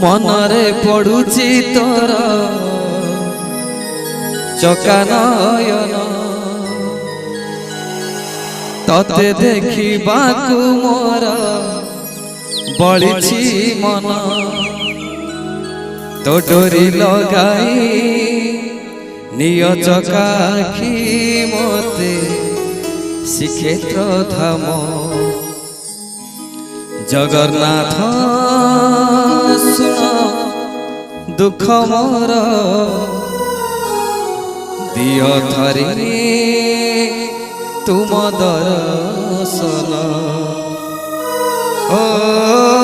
मनरे पड़ुची तोर चकानयन तते देखिबाकु मोर बलिछि मन तो डोरी लगाई निय चकाखी मते श्रीक्षेत्र धाम जगन्नाथ सुन दुख मोर दिय थरी तुम दर्शन ओ